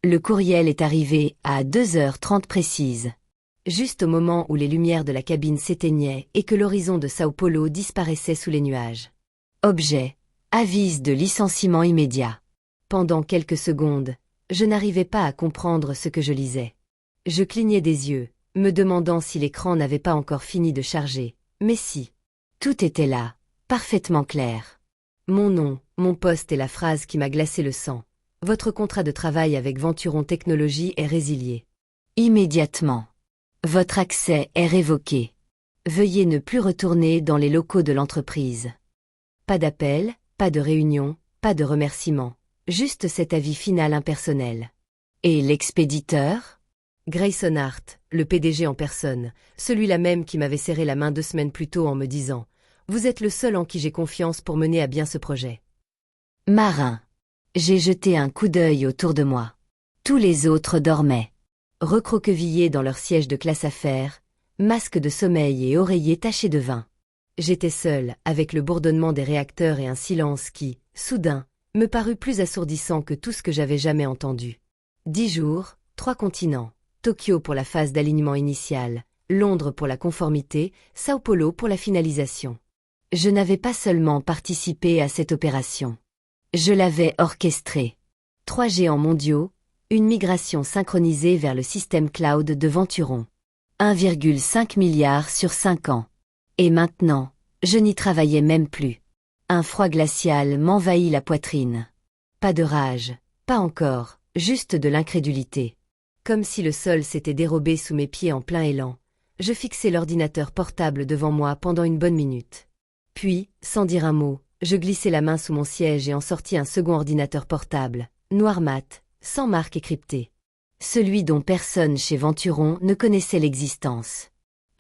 Le courriel est arrivé à 2h30 précises. Juste au moment où les lumières de la cabine s'éteignaient et que l'horizon de Sao Paulo disparaissait sous les nuages. Objet. Avis de licenciement immédiat. Pendant quelques secondes, je n'arrivais pas à comprendre ce que je lisais. Je clignais des yeux, me demandant si l'écran n'avait pas encore fini de charger, mais si. Tout était là, parfaitement clair. Mon nom, mon poste et la phrase qui m'a glacé le sang. Votre contrat de travail avec Venturon Technologies est résilié. Immédiatement. Votre accès est révoqué. Veuillez ne plus retourner dans les locaux de l'entreprise. Pas d'appel, pas de réunion, pas de remerciement. Juste cet avis final impersonnel. Et l'expéditeur? Grayson Hart, le PDG en personne, celui-là même qui m'avait serré la main 2 semaines plus tôt en me disant « Vous êtes le seul en qui j'ai confiance pour mener à bien ce projet. » Marin. J'ai jeté un coup d'œil autour de moi. Tous les autres dormaient. Recroquevillés dans leur siège de classe affaires, masques de sommeil et oreillers tachés de vin. J'étais seul, avec le bourdonnement des réacteurs et un silence qui, soudain, me parut plus assourdissant que tout ce que j'avais jamais entendu. 10 jours, 3 continents, Tokyo pour la phase d'alignement initial, Londres pour la conformité, Sao Paulo pour la finalisation. Je n'avais pas seulement participé à cette opération. Je l'avais orchestrée. 3 géants mondiaux, une migration synchronisée vers le système cloud de Venturon. 1,5 milliard sur 5 ans. Et maintenant, je n'y travaillais même plus. Un froid glacial m'envahit la poitrine. Pas de rage, pas encore, juste de l'incrédulité. Comme si le sol s'était dérobé sous mes pieds en plein élan, je fixai l'ordinateur portable devant moi pendant une bonne minute. Puis, sans dire un mot, je glissai la main sous mon siège et en sortis un second ordinateur portable, noir mat, sans marque et crypté. Celui dont personne chez Venturon ne connaissait l'existence.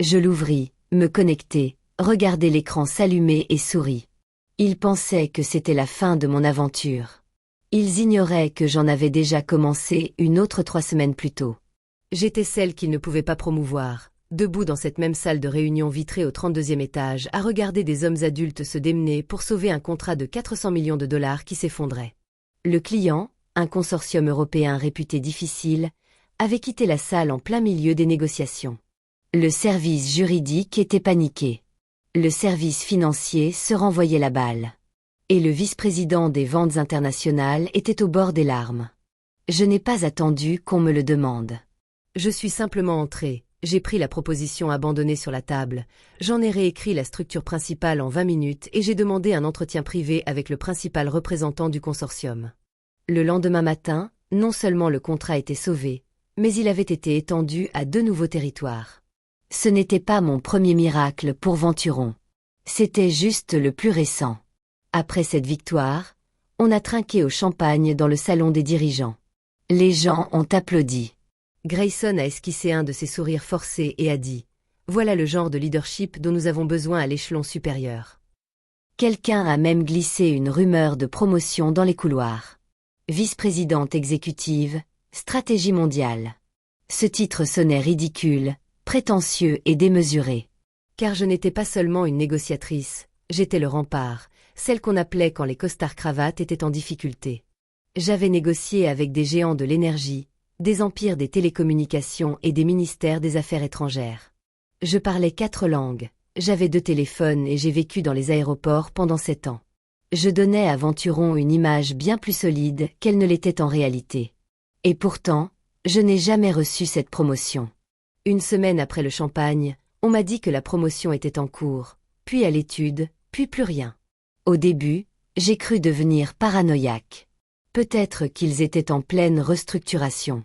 Je l'ouvris, me connectai, regardai l'écran s'allumer et souris. Ils pensaient que c'était la fin de mon aventure. Ils ignoraient que j'en avais déjà commencé une autre 3 semaines plus tôt. J'étais celle qu'ils ne pouvaient pas promouvoir, debout dans cette même salle de réunion vitrée au 32e étage, à regarder des hommes adultes se démener pour sauver un contrat de 400 millions de dollars qui s'effondrait. Le client, un consortium européen réputé difficile, avait quitté la salle en plein milieu des négociations. Le service juridique était paniqué. Le service financier se renvoyait la balle. Et le vice-président des ventes internationales était au bord des larmes. Je n'ai pas attendu qu'on me le demande. Je suis simplement entré, j'ai pris la proposition abandonnée sur la table, j'en ai réécrit la structure principale en 20 minutes et j'ai demandé un entretien privé avec le principal représentant du consortium. Le lendemain matin, non seulement le contrat était sauvé, mais il avait été étendu à 2 nouveaux territoires. Ce n'était pas mon premier miracle pour Venturon. C'était juste le plus récent. Après cette victoire, on a trinqué au champagne dans le salon des dirigeants. Les gens ont applaudi. Grayson a esquissé un de ses sourires forcés et a dit « Voilà le genre de leadership dont nous avons besoin à l'échelon supérieur. » Quelqu'un a même glissé une rumeur de promotion dans les couloirs. Vice-présidente exécutive, stratégie mondiale. Ce titre sonnait ridicule, prétentieux et démesuré. Car je n'étais pas seulement une négociatrice, j'étais le rempart, celle qu'on appelait quand les costards-cravates étaient en difficulté. J'avais négocié avec des géants de l'énergie, des empires des télécommunications et des ministères des Affaires étrangères. Je parlais 4 langues, j'avais 2 téléphones et j'ai vécu dans les aéroports pendant 7 ans. Je donnais à Venturon une image bien plus solide qu'elle ne l'était en réalité. Et pourtant, je n'ai jamais reçu cette promotion. Une semaine après le champagne, on m'a dit que la promotion était en cours, puis à l'étude, puis plus rien. Au début, j'ai cru devenir paranoïaque. Peut-être qu'ils étaient en pleine restructuration.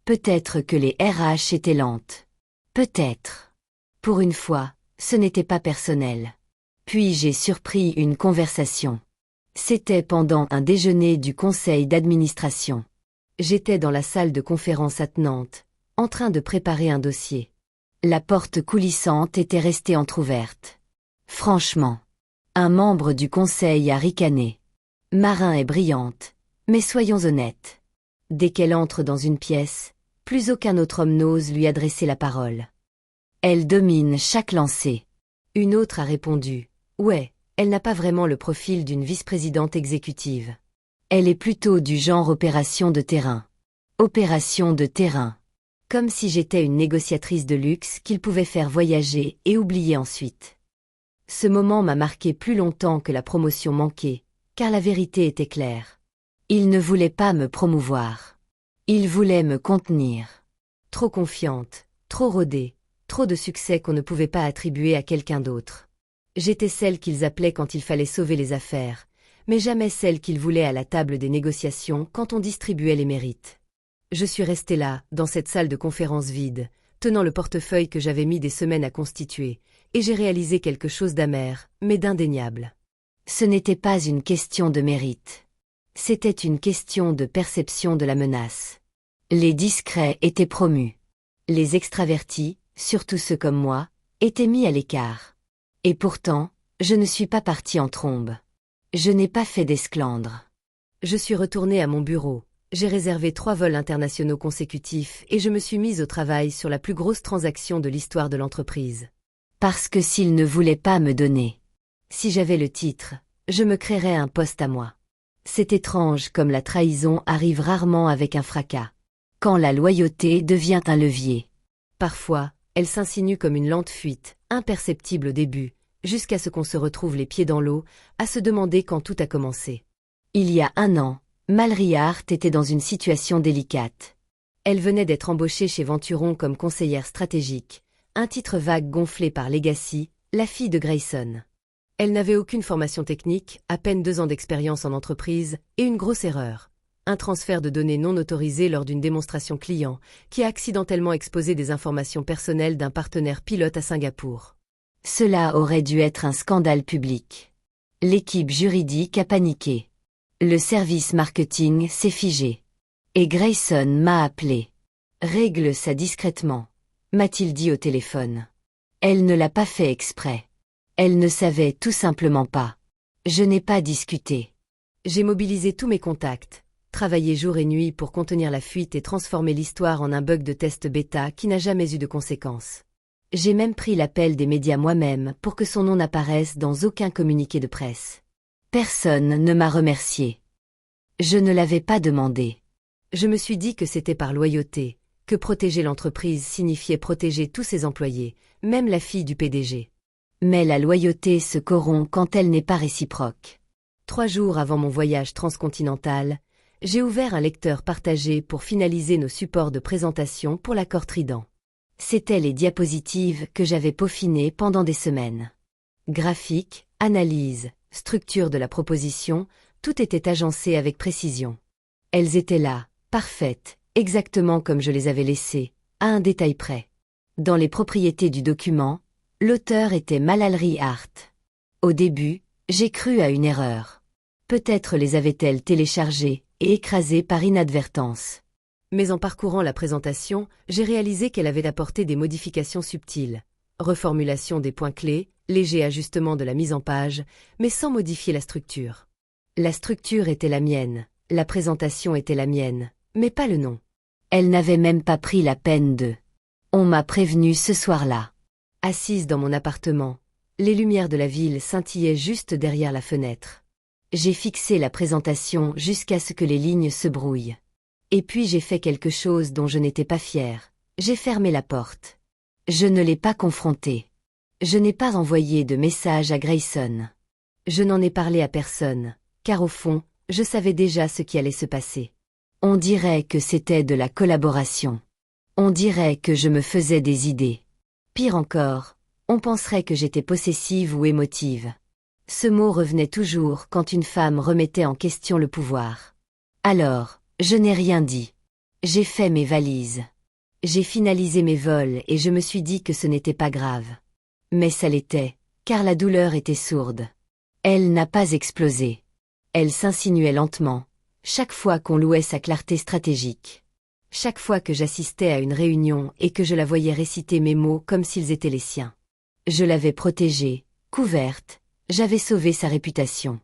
Peut-être que les RH étaient lentes. Peut-être. Pour une fois, ce n'était pas personnel. Puis j'ai surpris une conversation. C'était pendant un déjeuner du conseil d'administration. J'étais dans la salle de conférence attenante, en train de préparer un dossier. La porte coulissante était restée entr'ouverte. Franchement, un membre du conseil a ricané. Marin est brillante, mais soyons honnêtes. Dès qu'elle entre dans une pièce, plus aucun autre homme n'ose lui adresser la parole. Elle domine chaque lancée. Une autre a répondu « Ouais, elle n'a pas vraiment le profil d'une vice-présidente exécutive. Elle est plutôt du genre opération de terrain. » Opération de terrain. Comme si j'étais une négociatrice de luxe qu'il pouvait faire voyager et oublier ensuite. Ce moment m'a marqué plus longtemps que la promotion manquée, car la vérité était claire. Il ne voulait pas me promouvoir. Il voulait me contenir. Trop confiante, trop rodée, trop de succès qu'on ne pouvait pas attribuer à quelqu'un d'autre. J'étais celle qu'ils appelaient quand il fallait sauver les affaires, mais jamais celle qu'ils voulaient à la table des négociations quand on distribuait les mérites. Je suis restée là, dans cette salle de conférence vide, tenant le portefeuille que j'avais mis des semaines à constituer, et j'ai réalisé quelque chose d'amer, mais d'indéniable. Ce n'était pas une question de mérite. C'était une question de perception de la menace. Les discrets étaient promus. Les extravertis, surtout ceux comme moi, étaient mis à l'écart. Et pourtant, je ne suis pas partie en trombe. Je n'ai pas fait d'esclandre. Je suis retournée à mon bureau. J'ai réservé 3 vols internationaux consécutifs et je me suis mise au travail sur la plus grosse transaction de l'histoire de l'entreprise. Parce que s'ils ne voulaient pas me donner, si j'avais le titre, je me créerais un poste à moi. C'est étrange comme la trahison arrive rarement avec un fracas. Quand la loyauté devient un levier. Parfois, elle s'insinue comme une lente fuite, imperceptible au début, jusqu'à ce qu'on se retrouve les pieds dans l'eau, à se demander quand tout a commencé. Il y a 1 an, Mallory Hart était dans une situation délicate. Elle venait d'être embauchée chez Venturon comme conseillère stratégique, un titre vague gonflé par Legacy, la fille de Grayson. Elle n'avait aucune formation technique, à peine 2 ans d'expérience en entreprise, et une grosse erreur. Un transfert de données non autorisé lors d'une démonstration client, qui a accidentellement exposé des informations personnelles d'un partenaire pilote à Singapour. Cela aurait dû être un scandale public. L'équipe juridique a paniqué. Le service marketing s'est figé. Et Grayson m'a appelé. Règle ça discrètement, m'a-t-il dit au téléphone. Elle ne l'a pas fait exprès. Elle ne savait tout simplement pas. Je n'ai pas discuté. J'ai mobilisé tous mes contacts, travaillé jour et nuit pour contenir la fuite et transformer l'histoire en un bug de test bêta qui n'a jamais eu de conséquences. J'ai même pris l'appel des médias moi-même pour que son nom n'apparaisse dans aucun communiqué de presse. Personne ne m'a remercié. Je ne l'avais pas demandé. Je me suis dit que c'était par loyauté, que protéger l'entreprise signifiait protéger tous ses employés, même la fille du PDG. Mais la loyauté se corrompt quand elle n'est pas réciproque. 3 jours avant mon voyage transcontinental, j'ai ouvert un lecteur partagé pour finaliser nos supports de présentation pour l'accord Trident. C'étaient les diapositives que j'avais peaufinées pendant des semaines. Graphique, analyse, structure de la proposition, tout était agencé avec précision. Elles étaient là, parfaites, exactement comme je les avais laissées, à un détail près. Dans les propriétés du document, l'auteur était Mallory Hart. Au début, j'ai cru à une erreur. Peut-être les avait-elle téléchargées et écrasées par inadvertance. Mais en parcourant la présentation, j'ai réalisé qu'elle avait apporté des modifications subtiles. Reformulation des points clés, léger ajustement de la mise en page, mais sans modifier la structure. La structure était la mienne, la présentation était la mienne, mais pas le nom. Elle n'avait même pas pris la peine de. On m'a prévenu ce soir-là. Assise dans mon appartement, les lumières de la ville scintillaient juste derrière la fenêtre. J'ai fixé la présentation jusqu'à ce que les lignes se brouillent. Et puis j'ai fait quelque chose dont je n'étais pas fière. J'ai fermé la porte. Je ne l'ai pas confronté. Je n'ai pas envoyé de message à Grayson. Je n'en ai parlé à personne, car au fond, je savais déjà ce qui allait se passer. On dirait que c'était de la collaboration. On dirait que je me faisais des idées. Pire encore, on penserait que j'étais possessive ou émotive. Ce mot revenait toujours quand une femme remettait en question le pouvoir. Alors, je n'ai rien dit. J'ai fait mes valises. J'ai finalisé mes vols et je me suis dit que ce n'était pas grave. Mais ça l'était, car la douleur était sourde. Elle n'a pas explosé. Elle s'insinuait lentement, chaque fois qu'on louait sa clarté stratégique. Chaque fois que j'assistais à une réunion et que je la voyais réciter mes mots comme s'ils étaient les siens. Je l'avais protégée, couverte, j'avais sauvé sa réputation.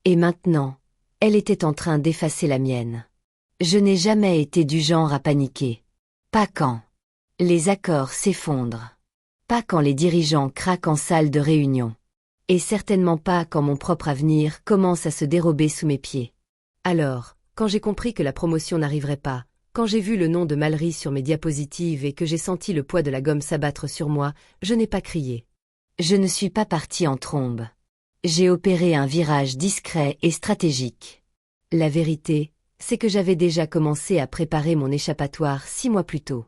Et maintenant, elle était en train d'effacer la mienne. Je n'ai jamais été du genre à paniquer. Pas quand les accords s'effondrent. Pas quand les dirigeants craquent en salle de réunion. Et certainement pas quand mon propre avenir commence à se dérober sous mes pieds. Alors, quand j'ai compris que la promotion n'arriverait pas, Quand j'ai vu le nom de Mallery sur mes diapositives et que j'ai senti le poids de la gomme s'abattre sur moi, je n'ai pas crié. Je ne suis pas parti en trombe. J'ai opéré un virage discret et stratégique. La vérité, c'est que j'avais déjà commencé à préparer mon échappatoire 6 mois plus tôt.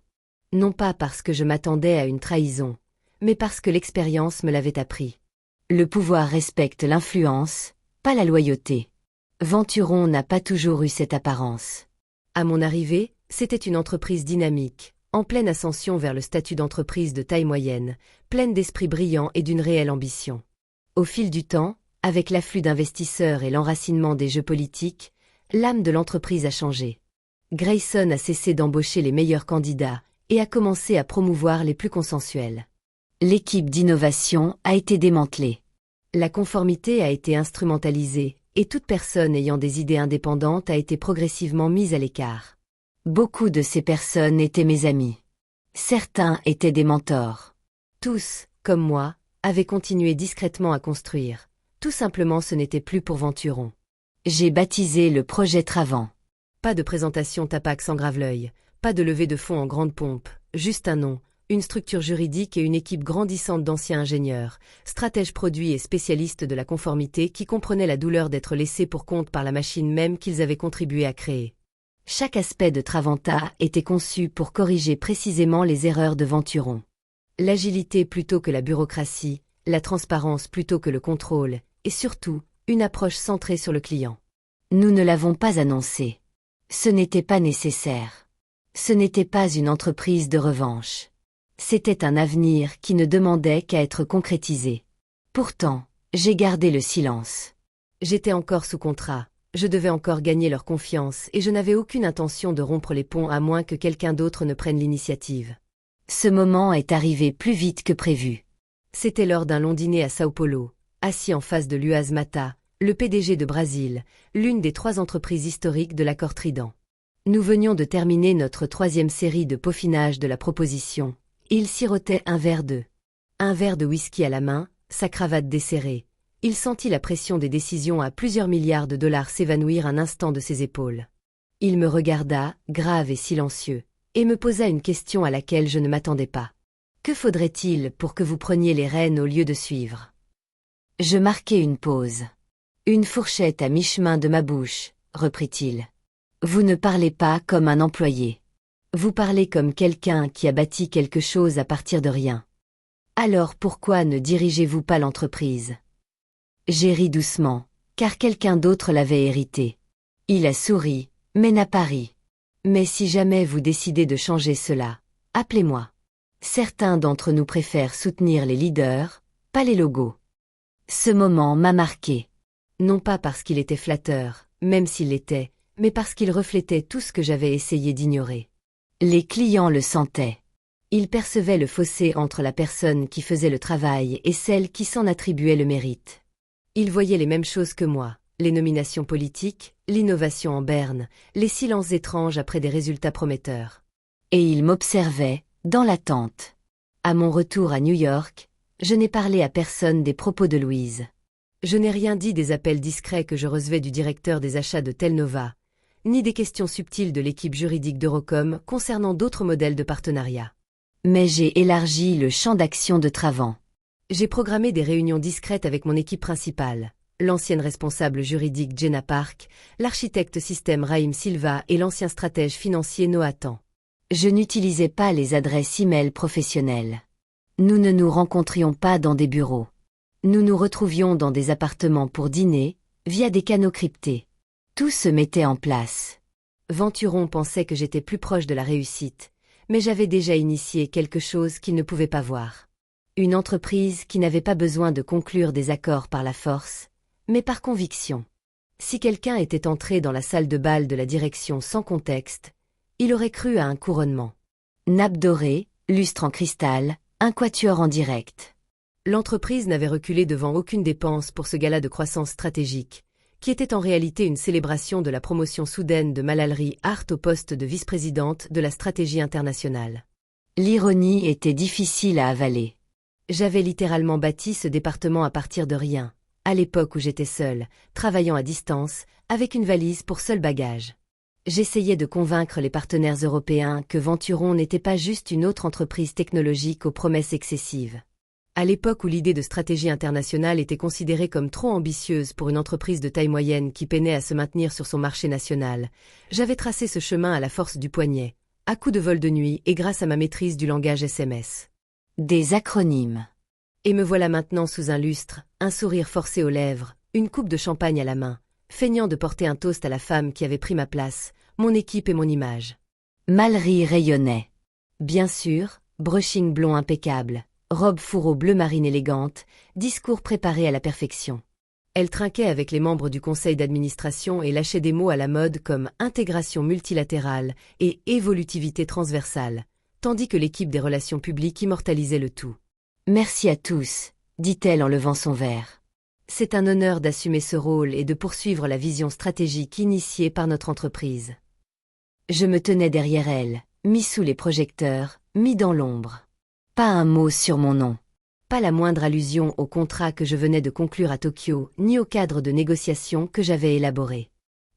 Non pas parce que je m'attendais à une trahison, mais parce que l'expérience me l'avait appris. Le pouvoir respecte l'influence, pas la loyauté. Venturon n'a pas toujours eu cette apparence. À mon arrivée, c'était une entreprise dynamique, en pleine ascension vers le statut d'entreprise de taille moyenne, pleine d'esprit brillant et d'une réelle ambition. Au fil du temps, avec l'afflux d'investisseurs et l'enracinement des jeux politiques, l'âme de l'entreprise a changé. Grayson a cessé d'embaucher les meilleurs candidats et a commencé à promouvoir les plus consensuels. L'équipe d'innovation a été démantelée. La conformité a été instrumentalisée et toute personne ayant des idées indépendantes a été progressivement mise à l'écart. Beaucoup de ces personnes étaient mes amis. Certains étaient des mentors. Tous, comme moi, avaient continué discrètement à construire. Tout simplement ce n'était plus pour Venturon. J'ai baptisé le projet Travant. Pas de présentation Tapax en grave-l'œil, pas de levée de fonds en grande pompe, juste un nom, une structure juridique et une équipe grandissante d'anciens ingénieurs, stratèges produits et spécialistes de la conformité qui comprenaient la douleur d'être laissés pour compte par la machine même qu'ils avaient contribué à créer. Chaque aspect de Travanta était conçu pour corriger précisément les erreurs de Venturon. L'agilité plutôt que la bureaucratie, la transparence plutôt que le contrôle, et surtout, une approche centrée sur le client. Nous ne l'avons pas annoncé. Ce n'était pas nécessaire. Ce n'était pas une entreprise de revanche. C'était un avenir qui ne demandait qu'à être concrétisé. Pourtant, j'ai gardé le silence. J'étais encore sous contrat, je devais encore gagner leur confiance et je n'avais aucune intention de rompre les ponts à moins que quelqu'un d'autre ne prenne l'initiative. Ce moment est arrivé plus vite que prévu. C'était lors d'un long dîner à Sao Paulo, assis en face de Luaz Mata, le PDG de Brasil, l'une des 3 entreprises historiques de l'accord Trident. Nous venions de terminer notre 3e série de peaufinage de la proposition. Il sirotait un verre de whisky à la main, sa cravate desserrée. Il sentit la pression des décisions à plusieurs milliards de dollars s'évanouir un instant de ses épaules. Il me regarda, grave et silencieux, et me posa une question à laquelle je ne m'attendais pas. Que faudrait-il pour que vous preniez les rênes au lieu de suivre? Je marquai une pause. Une fourchette à mi-chemin de ma bouche, reprit-il. Vous ne parlez pas comme un employé. Vous parlez comme quelqu'un qui a bâti quelque chose à partir de rien. Alors pourquoi ne dirigez-vous pas l'entreprise? J'ai ri doucement, car quelqu'un d'autre l'avait hérité. Il a souri, mais n'a pas ri. Mais si jamais vous décidez de changer cela, appelez-moi. Certains d'entre nous préfèrent soutenir les leaders, pas les logos. Ce moment m'a marqué. Non pas parce qu'il était flatteur, même s'il l'était, mais parce qu'il reflétait tout ce que j'avais essayé d'ignorer. Les clients le sentaient. Ils percevaient le fossé entre la personne qui faisait le travail et celle qui s'en attribuait le mérite. Ils voyaient les mêmes choses que moi, les nominations politiques, l'innovation en berne, les silences étranges après des résultats prometteurs. Et ils m'observaient, dans l'attente. À mon retour à New York, je n'ai parlé à personne des propos de Louise. Je n'ai rien dit des appels discrets que je recevais du directeur des achats de Telnova, ni des questions subtiles de l'équipe juridique d'Eurocom concernant d'autres modèles de partenariat. Mais j'ai élargi le champ d'action de Travant. J'ai programmé des réunions discrètes avec mon équipe principale, l'ancienne responsable juridique Jenna Park, l'architecte système Raïm Silva et l'ancien stratège financier Noah Tan. Je n'utilisais pas les adresses e-mail professionnelles. Nous ne nous rencontrions pas dans des bureaux. Nous nous retrouvions dans des appartements pour dîner, via des canaux cryptés. Tout se mettait en place. Venturon pensait que j'étais plus proche de la réussite, mais j'avais déjà initié quelque chose qu'il ne pouvait pas voir. Une entreprise qui n'avait pas besoin de conclure des accords par la force, mais par conviction. Si quelqu'un était entré dans la salle de bal de la direction sans contexte, il aurait cru à un couronnement. Nappe dorée, lustre en cristal, un quatuor en direct. L'entreprise n'avait reculé devant aucune dépense pour ce gala de croissance stratégique, qui était en réalité une célébration de la promotion soudaine de Mallery Hart au poste de vice-présidente de la stratégie internationale. L'ironie était difficile à avaler. J'avais littéralement bâti ce département à partir de rien, à l'époque où j'étais seule, travaillant à distance, avec une valise pour seul bagage. J'essayais de convaincre les partenaires européens que Venturon n'était pas juste une autre entreprise technologique aux promesses excessives. À l'époque où l'idée de stratégie internationale était considérée comme trop ambitieuse pour une entreprise de taille moyenne qui peinait à se maintenir sur son marché national, j'avais tracé ce chemin à la force du poignet, à coups de vol de nuit et grâce à ma maîtrise du langage SMS. Des acronymes. Et me voilà maintenant sous un lustre, un sourire forcé aux lèvres, une coupe de champagne à la main, feignant de porter un toast à la femme qui avait pris ma place, mon équipe et mon image. Mallery rayonnait. Bien sûr, brushing blond impeccable, robe fourreau bleu marine élégante, discours préparé à la perfection. Elle trinquait avec les membres du conseil d'administration et lâchait des mots à la mode comme intégration multilatérale et évolutivité transversale, tandis que l'équipe des relations publiques immortalisait le tout. Merci à tous, dit-elle en levant son verre. C'est un honneur d'assumer ce rôle et de poursuivre la vision stratégique initiée par notre entreprise. Je me tenais derrière elle, mis sous les projecteurs, mis dans l'ombre. Pas un mot sur mon nom. Pas la moindre allusion au contrat que je venais de conclure à Tokyo, ni au cadre de négociation que j'avais élaboré.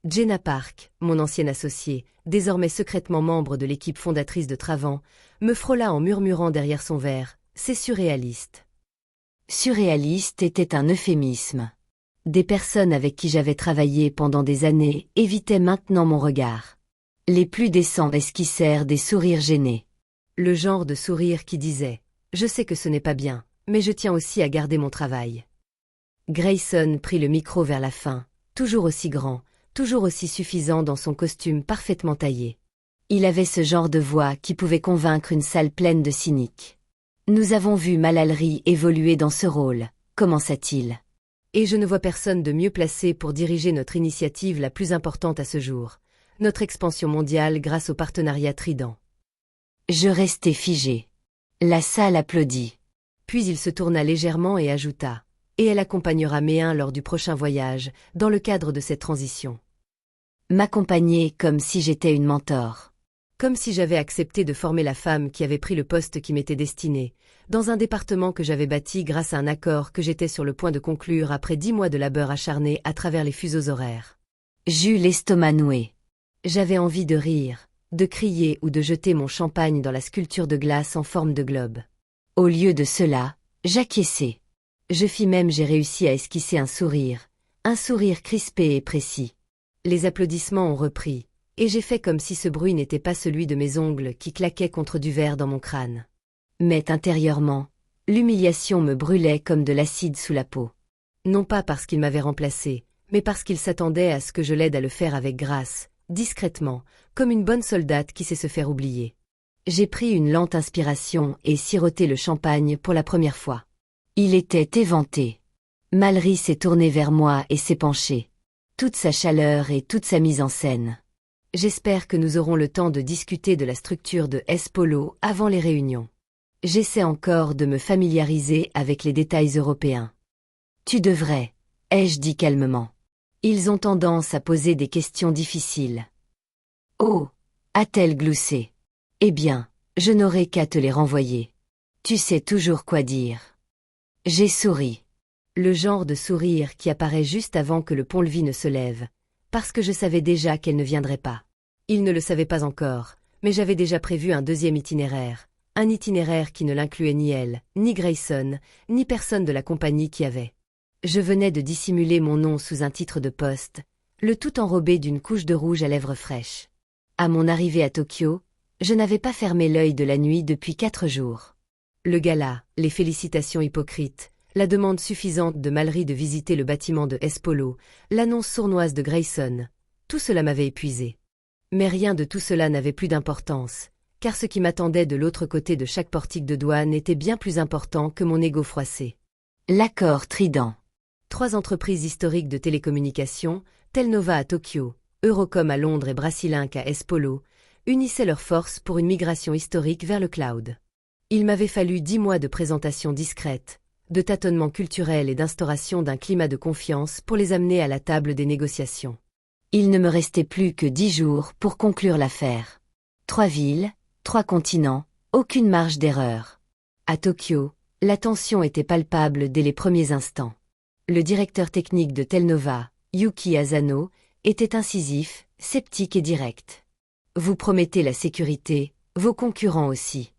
Jenna Park, mon ancienne associée, désormais secrètement membre de l'équipe fondatrice de Travant, me frôla en murmurant derrière son verre. C'est surréaliste. Surréaliste était un euphémisme. Des personnes avec qui j'avais travaillé pendant des années évitaient maintenant mon regard. Les plus décents esquissèrent des sourires gênés. Le genre de sourire qui disait « Je sais que ce n'est pas bien, mais je tiens aussi à garder mon travail ». Grayson prit le micro vers la fin, toujours aussi grand, toujours aussi suffisant dans son costume parfaitement taillé. Il avait ce genre de voix qui pouvait convaincre une salle pleine de cyniques. Nous avons vu Mallery évoluer dans ce rôle, commença-t-il. Et je ne vois personne de mieux placé pour diriger notre initiative la plus importante à ce jour, notre expansion mondiale grâce au partenariat Trident. Je restai figé. La salle applaudit. Puis il se tourna légèrement et ajouta « Et elle accompagnera Méun lors du prochain voyage, dans le cadre de cette transition. » M'accompagner comme si j'étais une mentor. Comme si j'avais accepté de former la femme qui avait pris le poste qui m'était destiné, dans un département que j'avais bâti grâce à un accord que j'étais sur le point de conclure après 10 mois de labeur acharné à travers les fuseaux horaires. J'eus l'estomac noué. J'avais envie de rire, de crier ou de jeter mon champagne dans la sculpture de glace en forme de globe. Au lieu de cela, j'acquiesçai. J'ai réussi à esquisser un sourire crispé et précis. Les applaudissements ont repris. Et j'ai fait comme si ce bruit n'était pas celui de mes ongles qui claquaient contre du verre dans mon crâne. Mais intérieurement, l'humiliation me brûlait comme de l'acide sous la peau. Non pas parce qu'il m'avait remplacé, mais parce qu'il s'attendait à ce que je l'aide à le faire avec grâce, discrètement, comme une bonne soldate qui sait se faire oublier. J'ai pris une lente inspiration et siroté le champagne pour la première fois. Il était éventé. Mallery s'est tourné vers moi et s'est penché. Toute sa chaleur et toute sa mise en scène. J'espère que nous aurons le temps de discuter de la structure de S-Polo avant les réunions. J'essaie encore de me familiariser avec les détails européens. Tu devrais, ai-je dit calmement. Ils ont tendance à poser des questions difficiles. Oh, a-t-elle gloussé. Eh bien, je n'aurai qu'à te les renvoyer. Tu sais toujours quoi dire. J'ai souri. Le genre de sourire qui apparaît juste avant que le pont-levis ne se lève, parce que je savais déjà qu'elle ne viendrait pas. Il ne le savait pas encore, mais j'avais déjà prévu un deuxième itinéraire, un itinéraire qui ne l'incluait ni elle, ni Grayson, ni personne de la compagnie qui avait. Je venais de dissimuler mon nom sous un titre de poste, le tout enrobé d'une couche de rouge à lèvres fraîches. À mon arrivée à Tokyo, je n'avais pas fermé l'œil de la nuit depuis 4 jours. Le gala, les félicitations hypocrites, la demande suffisante de Mallery de visiter le bâtiment de S-Polo, l'annonce sournoise de Grayson, tout cela m'avait épuisé. Mais rien de tout cela n'avait plus d'importance, car ce qui m'attendait de l'autre côté de chaque portique de douane était bien plus important que mon ego froissé. L'accord Trident. 3 entreprises historiques de télécommunications, Telnova à Tokyo, Eurocom à Londres et Brasilink à S-Polo, unissaient leurs forces pour une migration historique vers le cloud. Il m'avait fallu 10 mois de présentation discrète, de tâtonnement culturel et d'instauration d'un climat de confiance pour les amener à la table des négociations. Il ne me restait plus que 10 jours pour conclure l'affaire. 3 villes, 3 continents, aucune marge d'erreur. À Tokyo, la tension était palpable dès les premiers instants. Le directeur technique de Telnova, Yuki Asano, était incisif, sceptique et direct. Vous promettez la sécurité, vos concurrents aussi.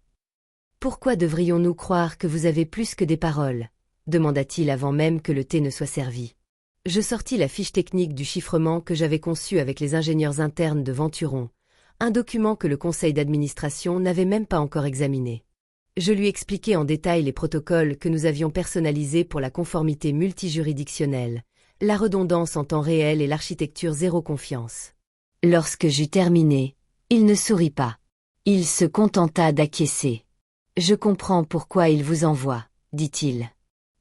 Pourquoi devrions-nous croire que vous avez plus que des paroles? Demanda-t-il avant même que le thé ne soit servi. Je sortis la fiche technique du chiffrement que j'avais conçue avec les ingénieurs internes de Venturon, un document que le conseil d'administration n'avait même pas encore examiné. Je lui expliquai en détail les protocoles que nous avions personnalisés pour la conformité multijuridictionnelle, la redondance en temps réel et l'architecture zéro confiance. Lorsque j'eus terminé, il ne sourit pas. Il se contenta d'acquiescer. « Je comprends pourquoi il vous envoie, dit-il.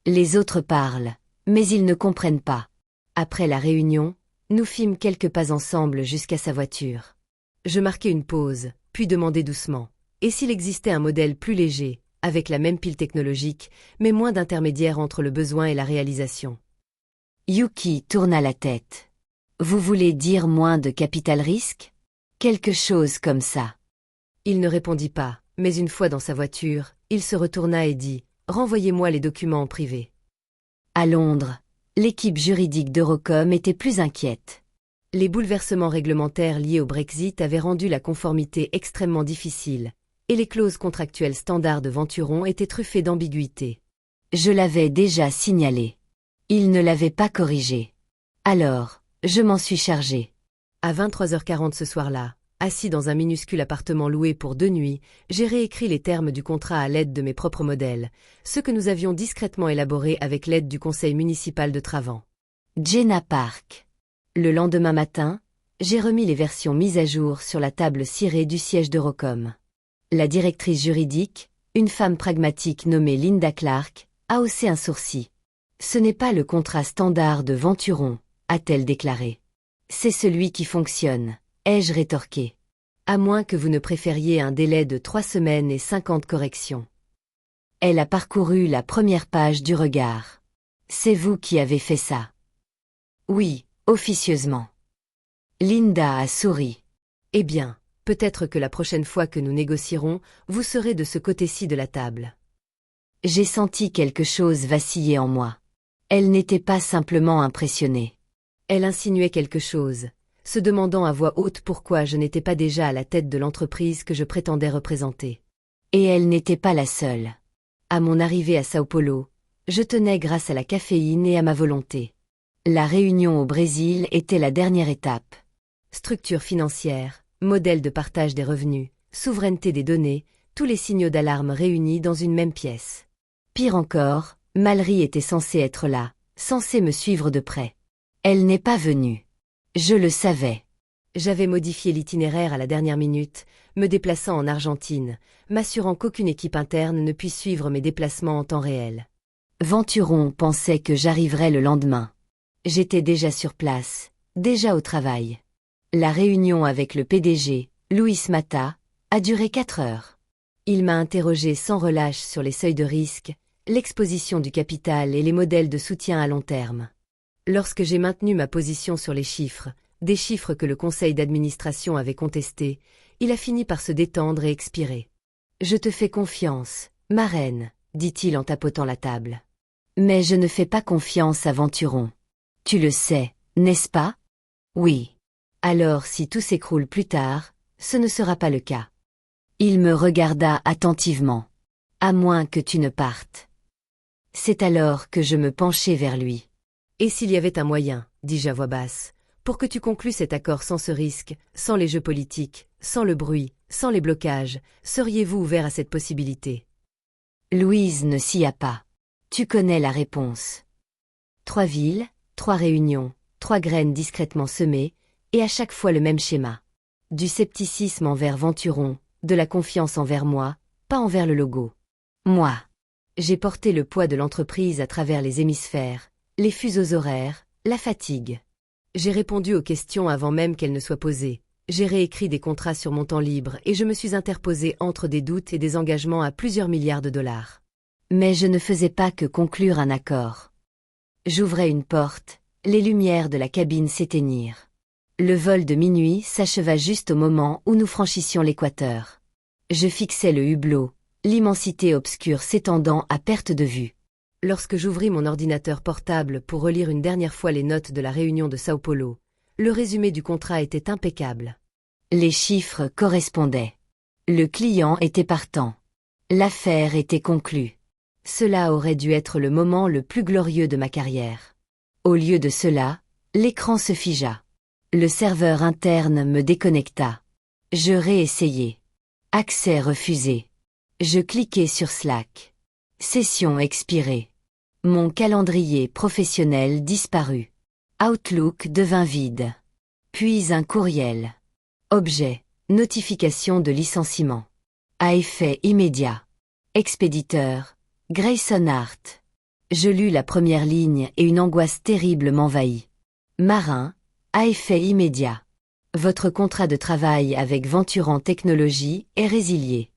Les autres parlent, mais ils ne comprennent pas. » Après la réunion, nous fîmes quelques pas ensemble jusqu'à sa voiture. Je marquai une pause, puis demandai doucement. Et s'il existait un modèle plus léger, avec la même pile technologique, mais moins d'intermédiaires entre le besoin et la réalisation? Yuki tourna la tête. Vous voulez dire moins de capital risque? Quelque chose comme ça. Il ne répondit pas, mais une fois dans sa voiture, il se retourna et dit « Renvoyez-moi les documents en privé. » À Londres, l'équipe juridique d'Eurocom était plus inquiète. Les bouleversements réglementaires liés au Brexit avaient rendu la conformité extrêmement difficile, et les clauses contractuelles standards de Venturon étaient truffées d'ambiguïté. Je l'avais déjà signalé. Il ne l'avait pas corrigé. Alors, je m'en suis chargé. À 23h40 ce soir-là, assis dans un minuscule appartement loué pour 2 nuits, j'ai réécrit les termes du contrat à l'aide de mes propres modèles, ceux que nous avions discrètement élaborés avec l'aide du conseil municipal de Travant. Jenna Park. Le lendemain matin, j'ai remis les versions mises à jour sur la table cirée du siège d'Eurocom. La directrice juridique, une femme pragmatique nommée Linda Clark, a haussé un sourcil. « Ce n'est pas le contrat standard de Venturon », a-t-elle déclaré. « C'est celui qui fonctionne », ai-je rétorqué. À moins que vous ne préfériez un délai de 3 semaines et 50 corrections. Elle a parcouru la première page du regard. « C'est vous qui avez fait ça. » Oui, officieusement. Linda a souri. « Eh bien, peut-être que la prochaine fois que nous négocierons, vous serez de ce côté-ci de la table. » J'ai senti quelque chose vaciller en moi. Elle n'était pas simplement impressionnée. Elle insinuait quelque chose, se demandant à voix haute pourquoi je n'étais pas déjà à la tête de l'entreprise que je prétendais représenter. Et elle n'était pas la seule. À mon arrivée à Sao Paulo, je tenais grâce à la caféine et à ma volonté. La réunion au Brésil était la dernière étape. Structure financière, modèle de partage des revenus, souveraineté des données, tous les signaux d'alarme réunis dans une même pièce. Pire encore, Mallory était censée être là, censée me suivre de près. Elle n'est pas venue. Je le savais. J'avais modifié l'itinéraire à la dernière minute, me déplaçant en Argentine, m'assurant qu'aucune équipe interne ne puisse suivre mes déplacements en temps réel. Venturon pensait que j'arriverais le lendemain. J'étais déjà sur place, déjà au travail. La réunion avec le PDG, Luis Mata, a duré 4 heures. Il m'a interrogé sans relâche sur les seuils de risque, l'exposition du capital et les modèles de soutien à long terme. Lorsque j'ai maintenu ma position sur les chiffres, des chiffres que le conseil d'administration avait contestés, il a fini par se détendre et expirer. « Je te fais confiance, ma reine, » dit-il en tapotant la table. « Mais je ne fais pas confiance à Venturon. Tu le sais, n'est-ce pas? Oui. Alors si tout s'écroule plus tard, ce ne sera pas le cas. » Il me regarda attentivement. « À moins que tu ne partes. » C'est alors que je me penchai vers lui. « Et s'il y avait un moyen, dis-je à voix basse, pour que tu conclues cet accord sans ce risque, sans les jeux politiques, sans le bruit, sans les blocages, seriez-vous ouvert à cette possibilité? » Louise ne sia pas. Tu connais la réponse. 3 villes, 3 réunions, 3 graines discrètement semées, et à chaque fois le même schéma. Du scepticisme envers Venturon, de la confiance envers moi, pas envers le logo. Moi. J'ai porté le poids de l'entreprise à travers les hémisphères, les fuseaux horaires, la fatigue. J'ai répondu aux questions avant même qu'elles ne soient posées. J'ai réécrit des contrats sur mon temps libre et je me suis interposé entre des doutes et des engagements à plusieurs milliards de dollars. Mais je ne faisais pas que conclure un accord. J'ouvrais une porte, les lumières de la cabine s'éteignirent. Le vol de minuit s'acheva juste au moment où nous franchissions l'équateur. Je fixais le hublot, l'immensité obscure s'étendant à perte de vue. Lorsque j'ouvris mon ordinateur portable pour relire une dernière fois les notes de la réunion de Sao Paulo, le résumé du contrat était impeccable. Les chiffres correspondaient. Le client était partant. L'affaire était conclue. Cela aurait dû être le moment le plus glorieux de ma carrière. Au lieu de cela, l'écran se figea. Le serveur interne me déconnecta. Je réessayai. Accès refusé. Je cliquai sur Slack. Session expirée. Mon calendrier professionnel disparut. Outlook devint vide. Puis un courriel. Objet. Notification de licenciement. À effet immédiat. Expéditeur. Grayson Hart. Je lus la première ligne et une angoisse terrible m'envahit. Marin. À effet immédiat. Votre contrat de travail avec Venturant Technologies est résilié.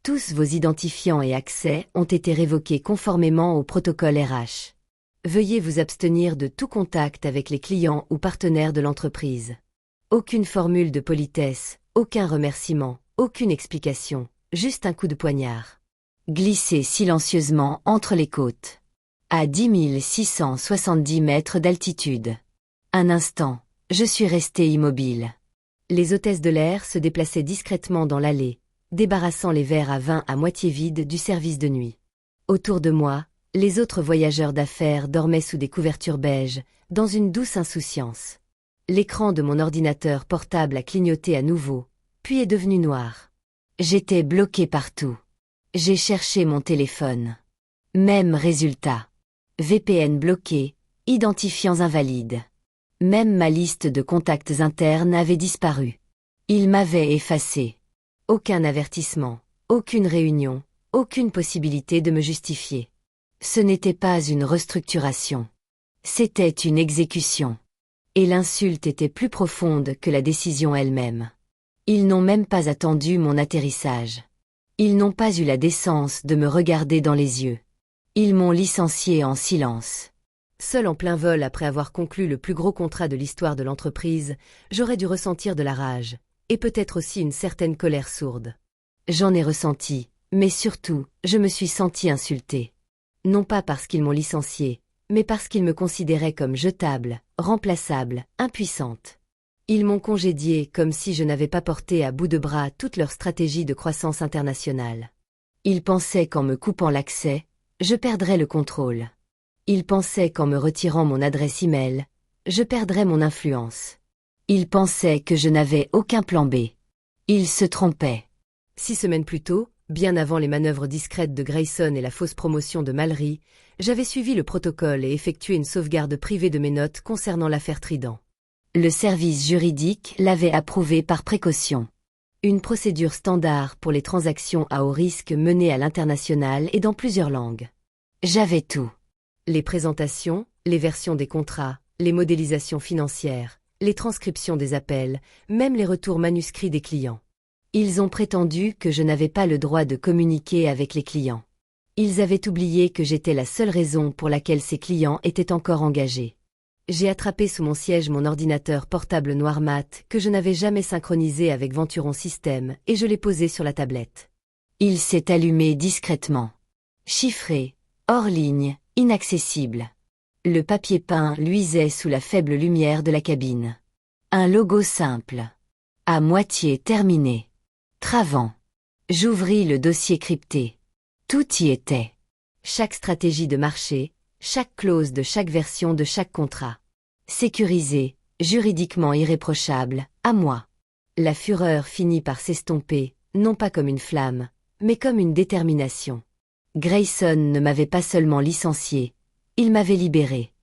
Tous vos identifiants et accès ont été révoqués conformément au protocole RH. Veuillez vous abstenir de tout contact avec les clients ou partenaires de l'entreprise. Aucune formule de politesse, aucun remerciement, aucune explication, juste un coup de poignard. Glissez silencieusement entre les côtes. À 10 670 mètres d'altitude. Un instant, je suis resté immobile. Les hôtesses de l'air se déplaçaient discrètement dans l'allée, débarrassant les verres à vin à moitié vides du service de nuit. Autour de moi, les autres voyageurs d'affaires dormaient sous des couvertures beiges, dans une douce insouciance. L'écran de mon ordinateur portable a clignoté à nouveau, puis est devenu noir. J'étais bloqué partout. J'ai cherché mon téléphone. Même résultat. VPN bloqué, identifiants invalides. Même ma liste de contacts internes avait disparu. Il m'avait effacé. Aucun avertissement, aucune réunion, aucune possibilité de me justifier. Ce n'était pas une restructuration. C'était une exécution. Et l'insulte était plus profonde que la décision elle-même. Ils n'ont même pas attendu mon atterrissage. Ils n'ont pas eu la décence de me regarder dans les yeux. Ils m'ont licencié en silence. Seul en plein vol après avoir conclu le plus gros contrat de l'histoire de l'entreprise, j'aurais dû ressentir de la rage, et peut-être aussi une certaine colère sourde. J'en ai ressenti, mais surtout, je me suis senti insultée. Non pas parce qu'ils m'ont licenciée, mais parce qu'ils me considéraient comme jetable, remplaçable, impuissante. Ils m'ont congédiée comme si je n'avais pas porté à bout de bras toute leur stratégie de croissance internationale. Ils pensaient qu'en me coupant l'accès, je perdrais le contrôle. Ils pensaient qu'en me retirant mon adresse e-mail, je perdrais mon influence. Ils pensaient que je n'avais aucun plan B. Ils se trompaient. 6 semaines plus tôt, bien avant les manœuvres discrètes de Grayson et la fausse promotion de Mallory, j'avais suivi le protocole et effectué une sauvegarde privée de mes notes concernant l'affaire Trident. Le service juridique l'avait approuvé par précaution. Une procédure standard pour les transactions à haut risque menées à l'international et dans plusieurs langues. J'avais tout. Les présentations, les versions des contrats, les modélisations financières, les transcriptions des appels, même les retours manuscrits des clients. Ils ont prétendu que je n'avais pas le droit de communiquer avec les clients. Ils avaient oublié que j'étais la seule raison pour laquelle ces clients étaient encore engagés. J'ai attrapé sous mon siège mon ordinateur portable noir mat que je n'avais jamais synchronisé avec Venturant System et je l'ai posé sur la tablette. Il s'est allumé discrètement. Chiffré, hors ligne, inaccessible. Le papier peint luisait sous la faible lumière de la cabine. Un logo simple. À moitié terminé. Travant. J'ouvris le dossier crypté. Tout y était. Chaque stratégie de marché, chaque clause de chaque version de chaque contrat. Sécurisé, juridiquement irréprochable, à moi. La fureur finit par s'estomper, non pas comme une flamme, mais comme une détermination. Grayson ne m'avait pas seulement licencié, il m'avait libéré.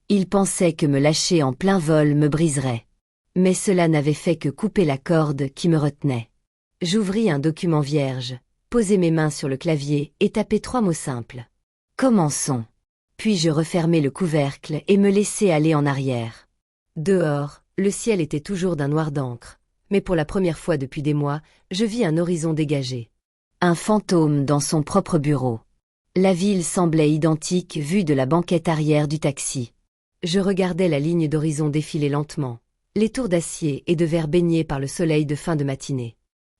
Il pensait que me lâcher en plein vol me briserait. Mais cela n'avait fait que couper la corde qui me retenait. J'ouvris un document vierge, posai mes mains sur le clavier et tapai 3 mots simples. Commençons. Puis je refermai le couvercle et me laissai aller en arrière. Dehors, le ciel était toujours d'un noir d'encre, mais pour la première fois depuis des mois, je vis un horizon dégagé. Un fantôme dans son propre bureau. La ville semblait identique vue de la banquette arrière du taxi. Je regardais la ligne d'horizon défiler lentement, les tours d'acier et de verre baignés par le soleil de fin de matinée.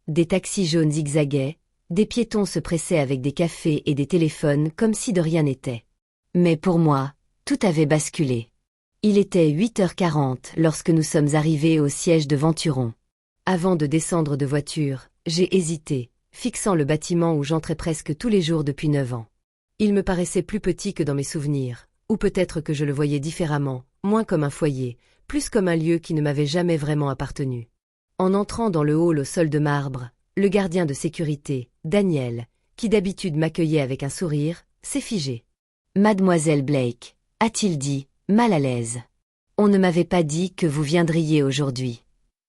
Des taxis jaunes zigzaguaient, des piétons se pressaient avec des cafés et des téléphones comme si de rien n'était. Mais pour moi, tout avait basculé. Il était 8h40 lorsque nous sommes arrivés au siège de Venturon. Avant de descendre de voiture, j'ai hésité, fixant le bâtiment où j'entrais presque tous les jours depuis 9 ans. Il me paraissait plus petit que dans mes souvenirs, ou peut-être que je le voyais différemment, moins comme un foyer, plus comme un lieu qui ne m'avait jamais vraiment appartenu. En entrant dans le hall au sol de marbre, le gardien de sécurité, Daniel, qui d'habitude m'accueillait avec un sourire, s'est figé. « Mademoiselle Blake », a-t-il dit, mal à l'aise. « On ne m'avait pas dit que vous viendriez aujourd'hui. »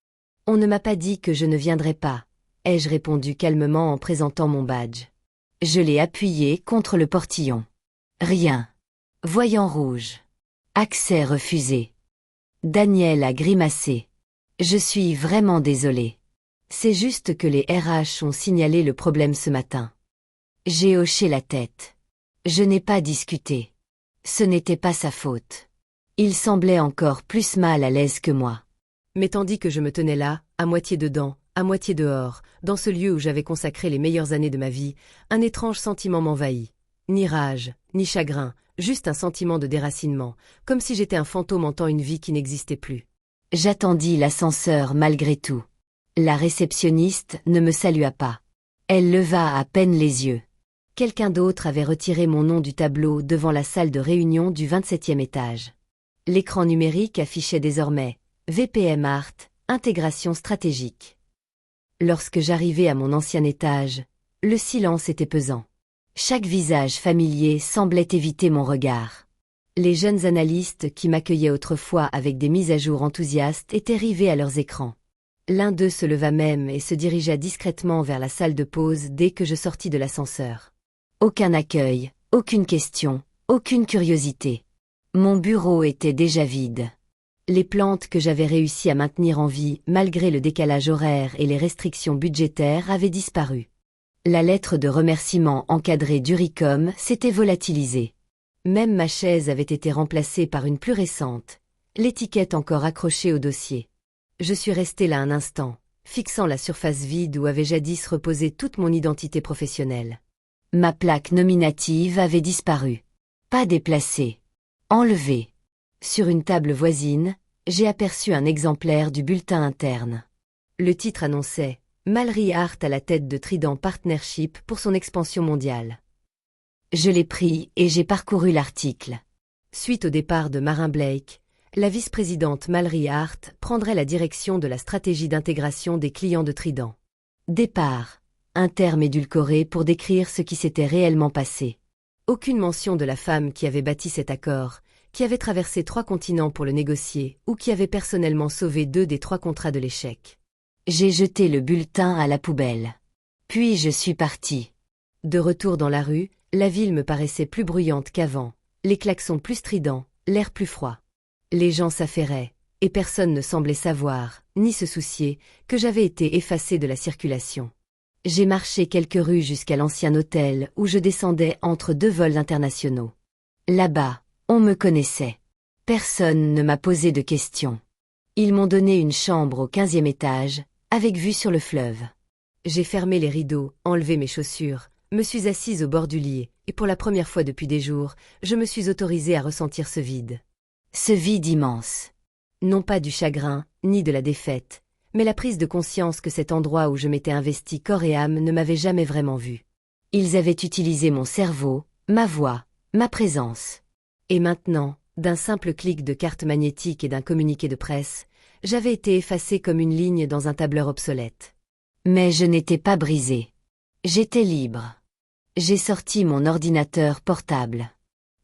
« On ne m'a pas dit que je ne viendrais pas », ai-je répondu calmement en présentant mon badge. Je l'ai appuyé contre le portillon. Rien. Voyant rouge. Accès refusé. Daniel a grimacé. Je suis vraiment désolé. C'est juste que les RH ont signalé le problème ce matin. J'ai hoché la tête. Je n'ai pas discuté. Ce n'était pas sa faute. Il semblait encore plus mal à l'aise que moi. Mais tandis que je me tenais là, à moitié dedans, à moitié dehors, dans ce lieu où j'avais consacré les meilleures années de ma vie, un étrange sentiment m'envahit. Ni rage, ni chagrin, juste un sentiment de déracinement, comme si j'étais un fantôme hantant une vie qui n'existait plus. J'attendis l'ascenseur malgré tout. La réceptionniste ne me salua pas. Elle leva à peine les yeux. Quelqu'un d'autre avait retiré mon nom du tableau devant la salle de réunion du 27e étage. L'écran numérique affichait désormais VPM Art, intégration stratégique. Lorsque j'arrivai à mon ancien étage, le silence était pesant. Chaque visage familier semblait éviter mon regard. Les jeunes analystes qui m'accueillaient autrefois avec des mises à jour enthousiastes étaient rivés à leurs écrans. L'un d'eux se leva même et se dirigea discrètement vers la salle de pause dès que je sortis de l'ascenseur. Aucun accueil, aucune question, aucune curiosité. Mon bureau était déjà vide. Les plantes que j'avais réussi à maintenir en vie malgré le décalage horaire et les restrictions budgétaires avaient disparu. La lettre de remerciement encadrée d'Uricom s'était volatilisée. Même ma chaise avait été remplacée par une plus récente, l'étiquette encore accrochée au dossier. Je suis resté là un instant, fixant la surface vide où avait jadis reposé toute mon identité professionnelle. Ma plaque nominative avait disparu. Pas déplacée. Enlevée. Sur une table voisine, j'ai aperçu un exemplaire du bulletin interne. Le titre annonçait « Mallory Hart à la tête de Trident Partnership pour son expansion mondiale ». Je l'ai pris et j'ai parcouru l'article. Suite au départ de Marin Blake, la vice-présidente Mallory Hart prendrait la direction de la stratégie d'intégration des clients de Trident. Départ, un terme édulcoré pour décrire ce qui s'était réellement passé. Aucune mention de la femme qui avait bâti cet accord, qui avait traversé 3 continents pour le négocier ou qui avait personnellement sauvé 2 des 3 contrats de l'échec. J'ai jeté le bulletin à la poubelle. Puis je suis parti. De retour dans la rue, la ville me paraissait plus bruyante qu'avant, les klaxons plus stridents, l'air plus froid. Les gens s'affairaient, et personne ne semblait savoir, ni se soucier, que j'avais été effacé de la circulation. J'ai marché quelques rues jusqu'à l'ancien hôtel où je descendais entre 2 vols internationaux. Là-bas, on me connaissait. Personne ne m'a posé de questions. Ils m'ont donné une chambre au 15e étage, avec vue sur le fleuve. J'ai fermé les rideaux, enlevé mes chaussures, me suis assise au bord du lit, et pour la première fois depuis des jours, je me suis autorisée à ressentir ce vide. Ce vide immense. Non pas du chagrin, ni de la défaite, mais la prise de conscience que cet endroit où je m'étais investi corps et âme ne m'avait jamais vraiment vu. Ils avaient utilisé mon cerveau, ma voix, ma présence. Et maintenant, d'un simple clic de carte magnétique et d'un communiqué de presse, j'avais été effacé comme une ligne dans un tableur obsolète. Mais je n'étais pas brisé. J'étais libre. J'ai sorti mon ordinateur portable.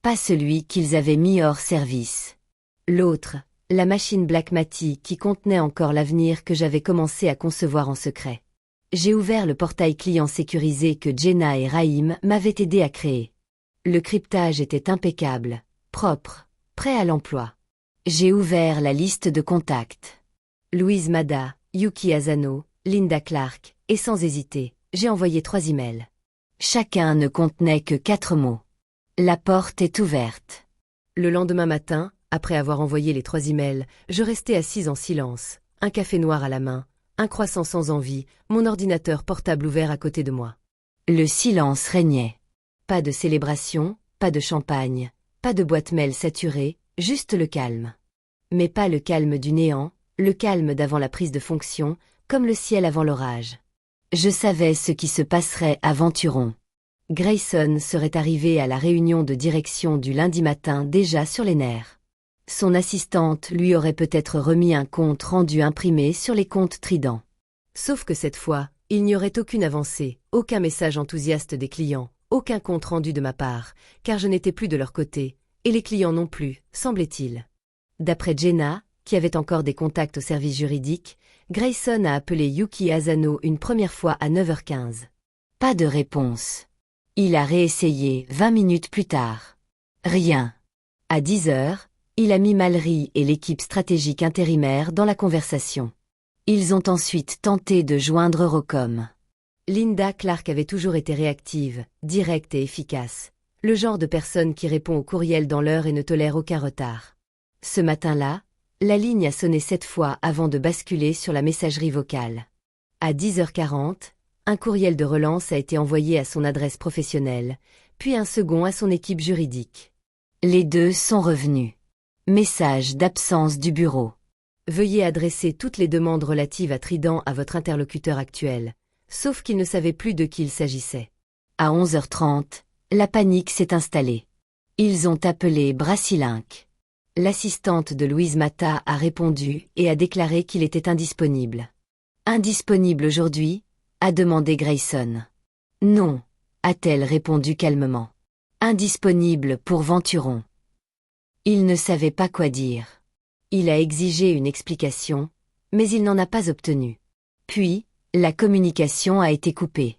Pas celui qu'ils avaient mis hors service. L'autre, la machine Blackmagic qui contenait encore l'avenir que j'avais commencé à concevoir en secret. J'ai ouvert le portail client sécurisé que Jenna et Raïm m'avaient aidé à créer. Le cryptage était impeccable, propre, prêt à l'emploi. J'ai ouvert la liste de contacts. Louise Mada, Yuki Asano, Linda Clark, et sans hésiter, j'ai envoyé 3 emails. Chacun ne contenait que 4 mots. La porte est ouverte. Le lendemain matin, après avoir envoyé les 3 emails, je restais assise en silence, un café noir à la main, un croissant sans envie, mon ordinateur portable ouvert à côté de moi. Le silence régnait. Pas de célébration, pas de champagne, pas de boîte mail saturée, juste le calme. Mais pas le calme du néant, le calme d'avant la prise de fonction, comme le ciel avant l'orage. Je savais ce qui se passerait à Venturon. Grayson serait arrivé à la réunion de direction du lundi matin déjà sur les nerfs. Son assistante lui aurait peut-être remis un compte rendu imprimé sur les comptes Trident. Sauf que cette fois, il n'y aurait aucune avancée, aucun message enthousiaste des clients, aucun compte rendu de ma part, car je n'étais plus de leur côté, et les clients non plus, semblait-il. D'après Jenna, qui avait encore des contacts au service juridique, Grayson a appelé Yuki Asano une première fois à 9h15. Pas de réponse. Il a réessayé 20 minutes plus tard. Rien. À 10h, il a mis Mallory et l'équipe stratégique intérimaire dans la conversation. Ils ont ensuite tenté de joindre Rocom. Linda Clark avait toujours été réactive, directe et efficace. Le genre de personne qui répond au courriel dans l'heure et ne tolère aucun retard. Ce matin-là, la ligne a sonné 7 fois avant de basculer sur la messagerie vocale. À 10h40, un courriel de relance a été envoyé à son adresse professionnelle, puis un second à son équipe juridique. Les deux sont revenus. Message d'absence du bureau. Veuillez adresser toutes les demandes relatives à Trident à votre interlocuteur actuel, sauf qu'il ne savait plus de qui il s'agissait. À 11h30, la panique s'est installée. Ils ont appelé Brassilink. L'assistante de Louise Mata a répondu et a déclaré qu'il était indisponible. Indisponible aujourd'hui ? A demandé Grayson. Non, a-t-elle répondu calmement. Indisponible pour Venturon. Il ne savait pas quoi dire. Il a exigé une explication, mais il n'en a pas obtenu. Puis, la communication a été coupée.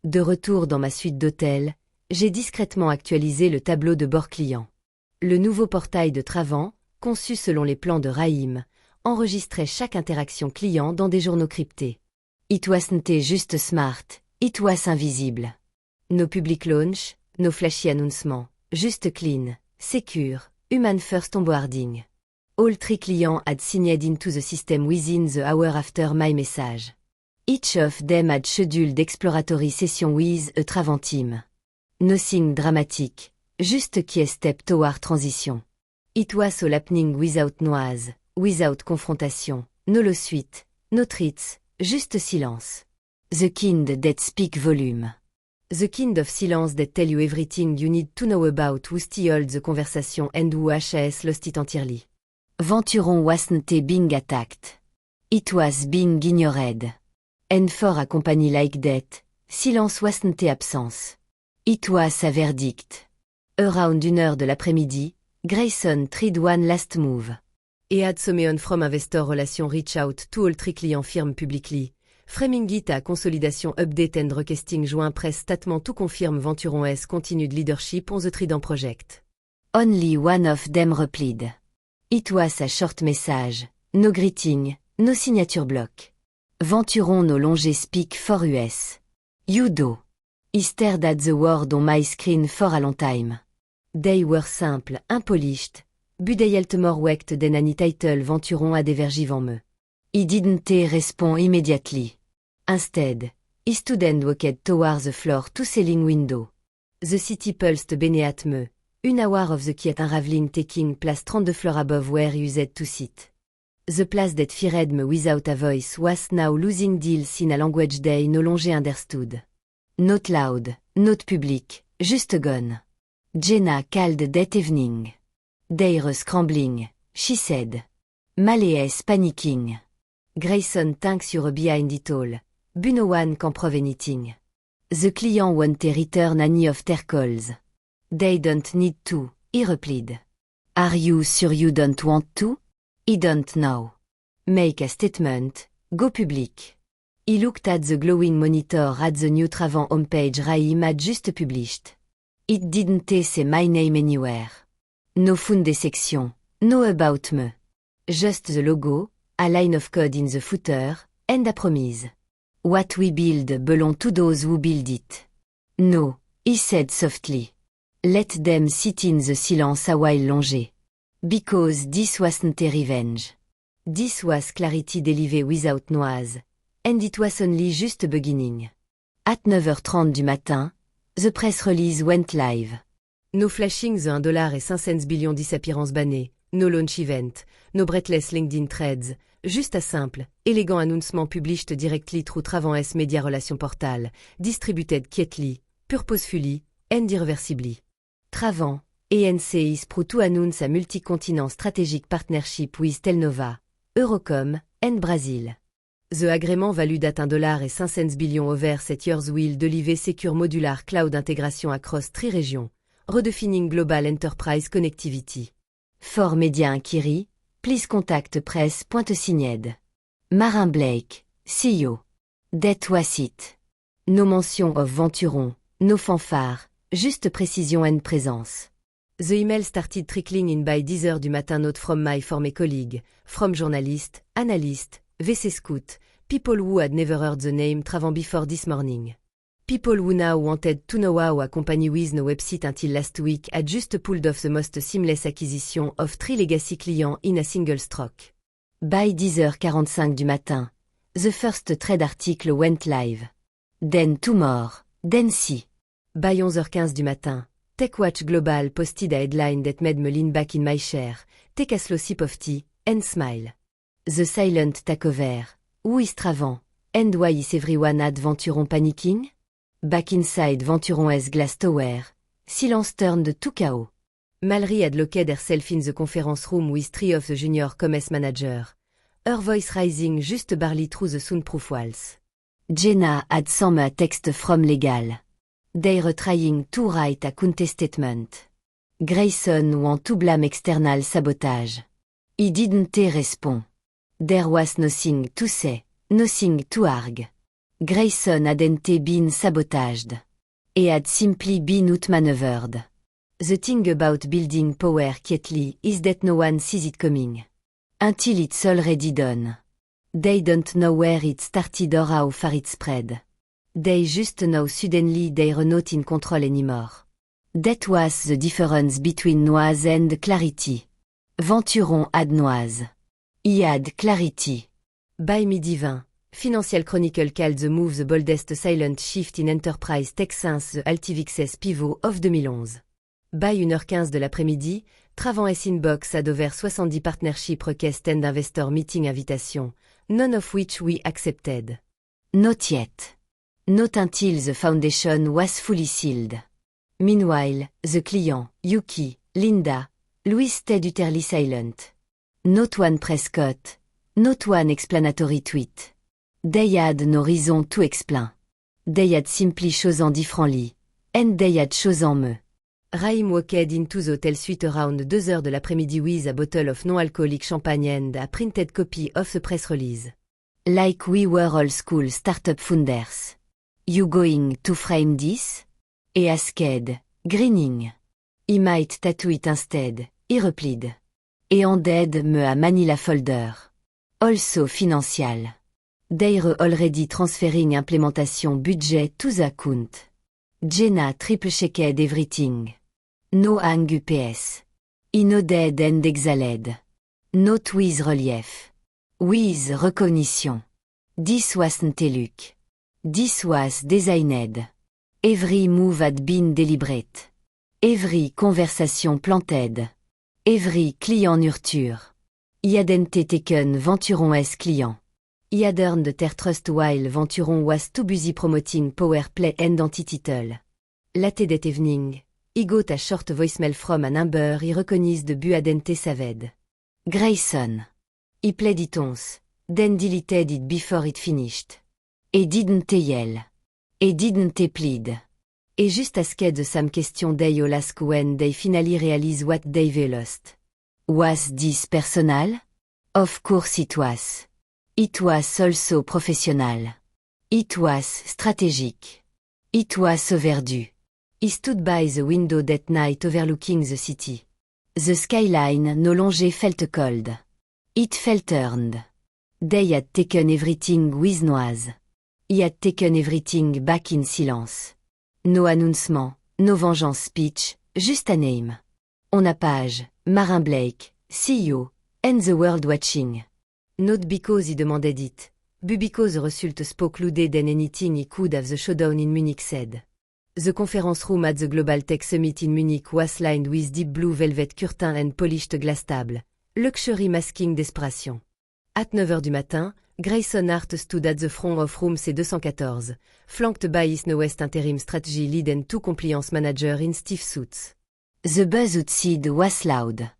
De retour dans ma suite d'hôtel, j'ai discrètement actualisé le tableau de bord client. Le nouveau portail de Travant, conçu selon les plans de Raïm, enregistrait chaque interaction client dans des journaux cryptés. It wasn't juste smart, it was invisible. Nos public launch, nos flashy announcements, juste clean, secure, human first onboarding. All 3 clients had signed into the system within the hour after my message. Each of them had scheduled exploratory session with a Travant team. Nothing dramatic, just key step toward transition. It was all happening without noise, without confrontation, no lawsuit, no threats, juste silence. The kind that speak volume. The kind of silence that tell you everything you need to know about who stalled the conversation and who has lost it entirely. Venturon wasn't being attacked. It was being ignored. And for a company like that, silence wasn't absence. It was a verdict. Around 1h de l'après-midi, Grayson tried one last move. He had someone from investor relation reach out to all 3 client firm publicly. Framing it a consolidation update and recasting joint press statement to confirm Venturon S continued leadership on the Trident project. Only one of them replied. It was a short message, no greeting, no signature block. Venturon no longer speak for US. You do. I stared at the word on my screen for a long time. They were simple, unpolished, but they felt more waked than any title Venturon had ever given me. He didn't respond immediately. Instead, he stood and walked towards the floor to ceiling window. The city pulsed beneath me, 1 hour of the quiet unraveling taking place 32 floors above where he used to sit. The place that feared me without a voice was now losing deals in a language they no longer understood. Not loud, not public, just gone. Jenna called that evening. They're scrambling, she said. Mallees panicking. Grayson thinks you're behind it all, but no one can prove anything. The client won't return any of their calls. They don't need to, he replied. Are you sure you don't want to? He don't know. Make a statement, go public. He looked at the glowing monitor at the new Travant homepage Raïm had just published. It didn't say my name anywhere. No funde section, no about me. Just the logo, a line of code in the footer, and a promise. What we build belong to those who build it. No, he said softly. Let them sit in the silence a while longer. Because this wasn't a revenge. This was clarity delivered without noise, and it was only just beginning. At 9h30 du matin, the press release went live. No flashing the $1 et 5 cents billion disappearance bannée. no launch event, no breathless LinkedIn threads, juste à simple, élégant announcement published directly through Travant Media Relation Portal, distributed quietly, purposefully, and irreversibly. Travant, ENC is proud to announce a multi-continent strategic partnership with Telnova, Eurocom, and Brazil. The agreement valued at $1.05 billion over 7 years will deliver secure modular cloud integration across 3 regions, redefining global enterprise connectivity. For Media Inquiry, please contact press.signed. Marin Blake, CEO. Det was it. No mention of Venturon, no fanfare, juste précision and présence. The email started trickling in by 10 du matin, note from my former colleague, from journalist, analyst, VC Scout, people who had never heard the name Travant before this morning. People who now wanted to know how a company with no website until last week had just pulled off the most seamless acquisition of 3 legacy clients in a single stroke. By 10h45 du matin, the first trade article went live. Then 2 more, then see. By 11h15 du matin, TechWatch Global posted a headline that made me lean back in my chair, take a slow sip of tea, and smile. The silent takeover. Who is Travant? And why is everyone at Venturon panicking? Back inside Venturon's glass tower, silence turned to chaos. Mallory had locked herself in the conference room with 3 of the junior commerce managers, her voice rising just barely through the soundproof walls. Jenna had some a text from legal. They're trying to write a counter-statement. Grayson want to blame external sabotage. He didn't respond. There was nothing to say, nothing to argue. Grayson hadn't been sabotaged. He had simply been outmaneuvered. The thing about building power quietly is that no one sees it coming. Until it's already done. They don't know where it started or how far it spread. They just know suddenly they're not in control anymore. That was the difference between noise and clarity. Venturon had noise. He had clarity. By midi 20, Financial Chronicle called the move the boldest silent shift in enterprise tech since the Altivix's pivot of 2011. By 1h15 de l'après-midi, Travant Inbox had over 70 partnership requests and investor meeting invitations, none of which we accepted. Not yet. Not until the foundation was fully sealed. Meanwhile, the client, Yuki, Linda, Louis stayed utterly silent. Not one press cut, not one explanatory tweet. They had no reason to explain. They had simply chosen differently, and they had chosen me. Raim walked into the hotel suite around 2h de l'après-midi with a bottle of non-alcoholic champagne and a printed copy of the press release. Like we were old school startup founders. You going to frame this? He asked, grinning. He might tattoo it instead, he replied. He handed me a Manila folder. Also financial. They're already transferring implementation budget to the account. Jenna triple-checked everything. No hang UPS. He nodded and exhaled. Not with relief. With recognition. This wasn't a look. This was designed. Every move had been deliberate. Every conversation planted. Every client nurture. He hadn't taken Venturon's client. He had earned their trust while Venturon was too busy promoting power play and anti-title. Late that evening, he got a short voicemail from a number he recognized bu hadn't saved. Grayson. He played it once, then deleted it before it finished. He didn't yell. He didn't plead. He just asked the same question they all ask when they finally realize what they've lost. Was this personal? Of course it was. It was also professional. It was strategic. It was overdue. He stood by the window that night overlooking the city. The skyline no longer felt cold. It felt earned. They had taken everything with noise. He had taken everything back in silence. No announcement, no vengeance speech, just a name. On a page, Marin Blake, CEO, and the world watching. Not because he demanded it, but because the result spoke louder than anything he could have the showdown in Munich said. The conference room at the Global Tech Summit in Munich was lined with deep blue velvet curtain and polished glass table, luxury masking desperation. At 9h du matin, Grayson Hart stood at the front of room C214, flanked by his newest interim strategy lead and two compliance manager in stiff suits. The buzz outside was loud.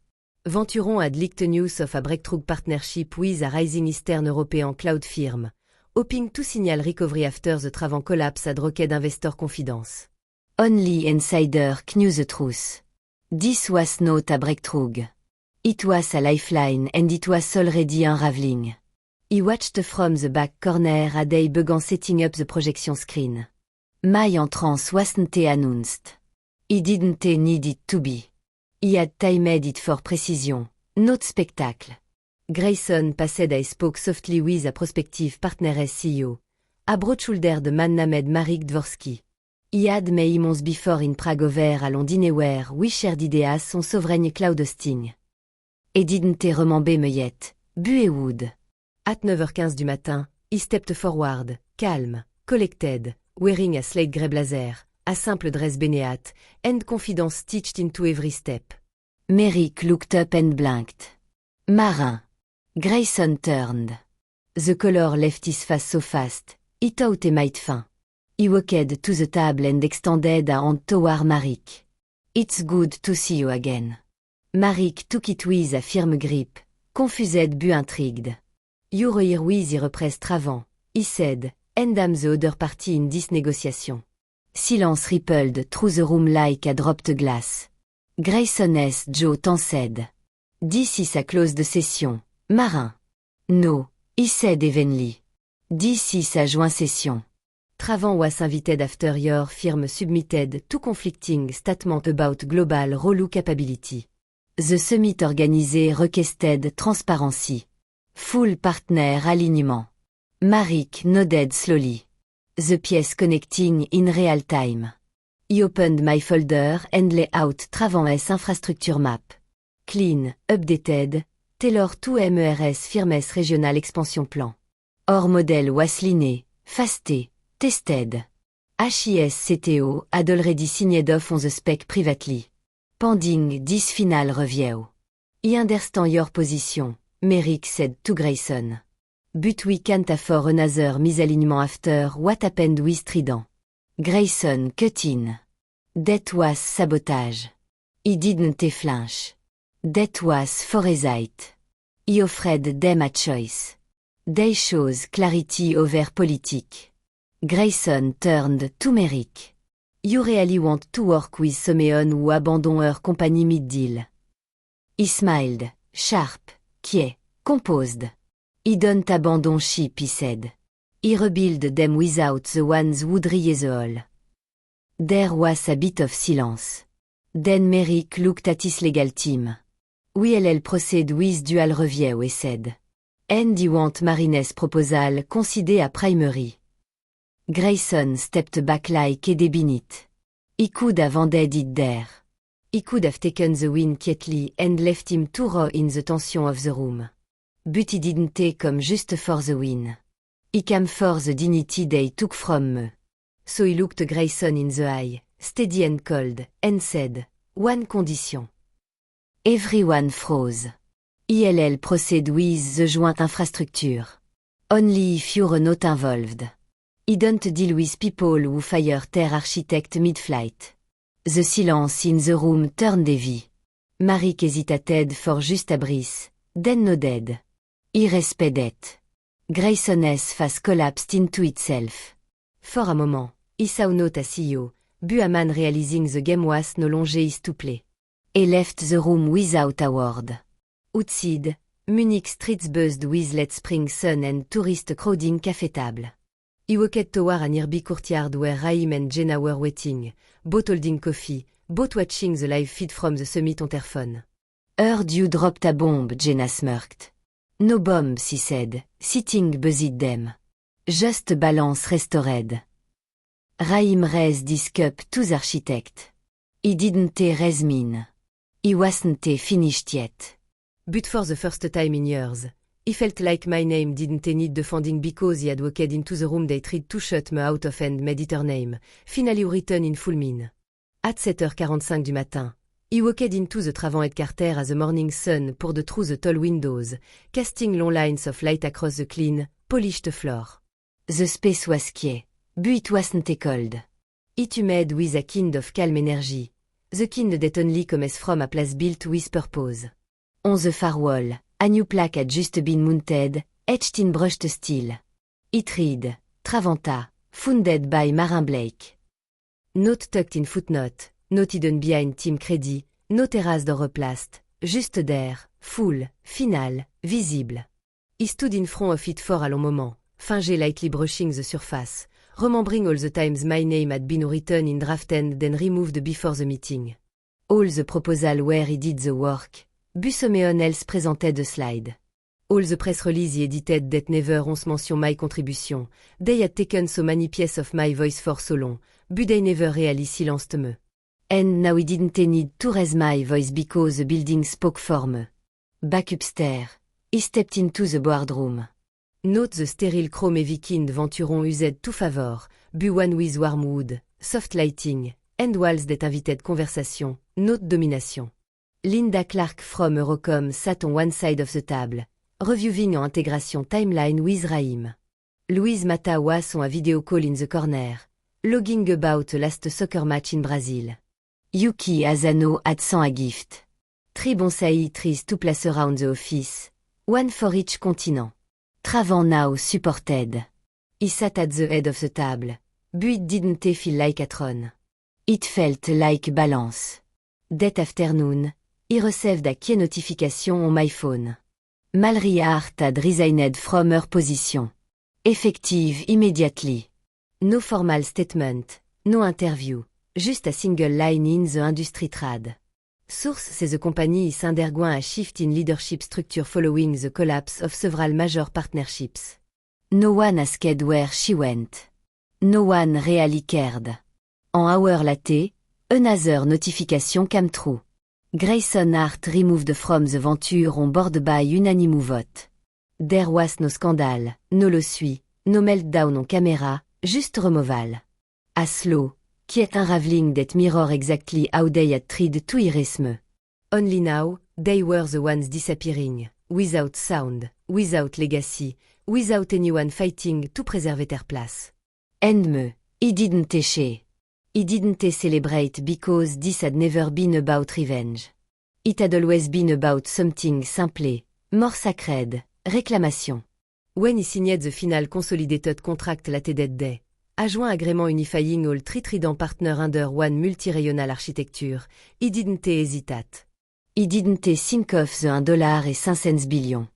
Venturon had leaked news of a breakthrough partnership with a rising Eastern European cloud firm, hoping to signal recovery after the Travan collapse had rocked investor confidence. Only insider knew the truth. This was not a breakthrough. It was a lifeline and it was already unraveling. He watched from the back corner as they began setting up the projection screen. My entrance wasn't announced. He didn't need it to be. He had timed it for precision, not spectacle. Grayson passed and spoke softly with a prospective partner's CEO, a broad-shouldered man named Marek Dvorsky. He had many months before in Prague over a London where we shared ideas on sovereign cloud hosting. He didn't remember me yet, Buewood. At 9h15 du matin, he stepped forward, calm, collected, wearing a slate grey blazer, a simple dress beneath, and confidence stitched into every step. Merrick looked up and blinked. Marin. Grayson turned. The color left his face so fast, he thought he might faint. He walked to the table and extended a hand toward Marek. It's good to see you again. Marek took it with a firm grip, confused but intrigued. You're here with irrepressed Travan, he said, and I'm the other party in this negotiation. Silence rippled through the room like a dropped glass. Grayson's jaw tensed. This is a closed session, Marin. No, he said evenly. This is a joint session. Travan was invited after your firm submitted two conflicting statements about global role capability. The summit organisé requested transparency. Full partner alignement. Marek nodded slowly. The piece connecting in real time. He opened my folder and laid out Travan's infrastructure map. Clean, updated, tailored to MERS firm's regional expansion plan. Our model was lean, fasted, tested. HIS CTO had already signed off on the spec privately. Pending this final review. I understand your position, Merrick said to Grayson. But we can't afford another misalignment after what happened with Trident. Grayson cut in. That was sabotage. He didn't flinch. That was foresight. He offered them a choice. They chose clarity over politic. Grayson turned to Merrick. You really want to work with someone who abandoned her company mid-deal? He smiled, sharp, quiet, composed. He don't abandon ship, he said. He rebuild them without the ones who dry the hole. There was a bit of silence. Then Merrick looked at his legal team. We'll proceed with dual review, he said. And he want Marine's proposal considered a primary. Grayson stepped back like a debinit. He could have ended it there. He could have taken the win quietly and left him to row in the tension of the room. But he didn't come just for the win. He came for the dignity they took from me. So he looked Grayson in the eye, steady and cold, and said, one condition. Everyone froze. ILL proceed with the joint infrastructure. Only if you're not involved. He don't deal with people who fire their architect mid-flight. The silence in the room turned heavy. Marek hesitated for just a breath, then nodded. He respected. Grayson's face collapsed into itself. For a moment, he saw not a CEO, but a man realizing the game was no longer his to play. He left the room without a word. Outside, Munich streets buzzed with late spring sun and tourist crowding café table. He walked toward a nearby courtyard where Raim and Jenna were waiting, both holding coffee, both watching the live feed from the summit on their phone. Heard you dropped a bomb, Jenna smirked. No bombs, he said, sitting beside them. Just a balance restored. Raim raised his cup to the architect. He didn't raise mine. He wasn't finished yet. But for the first time in years, He felt like my name didn't need defending because he had walked into the room they tried to shut me out of and made it her name, finally written in full mine. At 7h45 du matin, he walked into the Travant Carter as the morning sun poured through the tall windows, casting long lines of light across the clean, polished floor. The space was quiet, but it wasn't cold. It humid with a kind of calm energy, the kind that only comes from a place built with purpose. On the far wall, a new plaque had just been mounted, etched in brushed steel. It read, Travanta, founded by Marin Blake. Note tucked in footnote, not hidden behind team credit, no terrace door replaced, just there, full, final, visible. He stood in front of it for a long moment, fingé lightly brushing the surface, remembering all the times my name had been written in draft and then removed before the meeting. All the proposal where he did the work, but someone else presented the slide. All the press release he edited that never once mention my contribution, they had taken so many pieces of my voice for so long, but they never really silenced me. And now he didn't need to raise my voice because the building spoke for me. Back upstairs, he stepped into the boardroom. Note the sterile chrome heavy kind Venturon used to favor, but one with warm wood, soft lighting, and walls that invited conversation, not domination. Linda Clark from Eurocom sat on one side of the table, reviewing en intégration timeline with Raim. Louise Mata was on a video call in the corner, logging about the last soccer match in Brazil. Yuki Asano had sent a gift. 3 bonsai trees to place around the office, one for each continent. Travant now supported. He sat at the head of the table, but it didn't feel like a throne. It felt like balance. That afternoon, he received a key notification on my phone. Mallory Hart had resigned from her position. Effective immediately. No formal statement, no interview, just a single line in the industry trad. Source says the company is undergoing a shift in leadership structure following the collapse of several major partnerships. No one asked where she went. No one really cared. An hour later, another notification came through. Grayson Hart removed from the venture on board by unanimous vote. There was no scandal, no lawsuit, no meltdown on camera, just removal. A slow, quiet unraveling that mirror exactly how they had tried to erase me. Only now, they were the ones disappearing, without sound, without legacy, without anyone fighting to preserve their place. And me, he didn't share. He didn't celebrate because this had never been about revenge. It had always been about something simple, more sacred, réclamation. When he signed the final consolidated contract late that day, a joint agreement unifying all 3 Trident partners under one multi-regional architecture, he didn't hesitate. He didn't think of the $1.05 billion.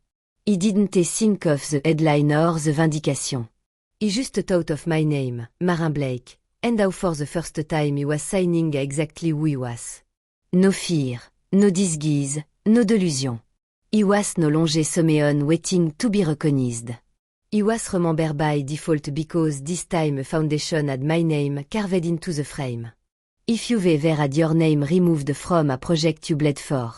He didn't think of the headline or the vindication. He just thought of my name, Marin Blake, and how for the first time he was signing exactly who he was. No fear, no disguise, no delusion. He was no longer someone waiting to be recognized. He was remembered by default because this time a foundation had my name carved into the frame. If you've ever had your name removed from a project you bled for.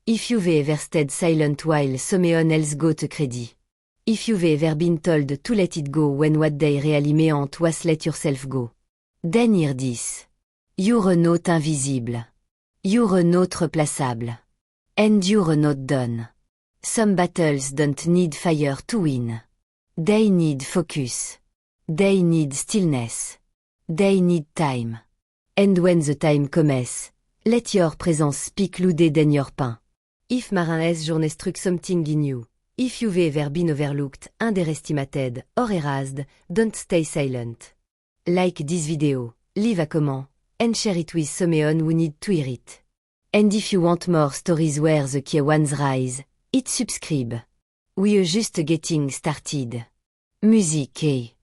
If you've ever stayed silent while someone else got credit. If you've ever been told to let it go when what they really meant was let yourself go. Then hear this. You're not invisible. You're not replaceable. And you're not done. Some battles don't need fire to win. They need focus. They need stillness. They need time. And when the time comes, let your presence speak louder than your pain. If Marin has journey struck something in you, if you've ever been overlooked, underestimated, or erased, don't stay silent. Like this video, leave a comment, and share it with someone who need to hear it. And if you want more stories where the key ones rise, hit subscribe. We're just getting started. Music.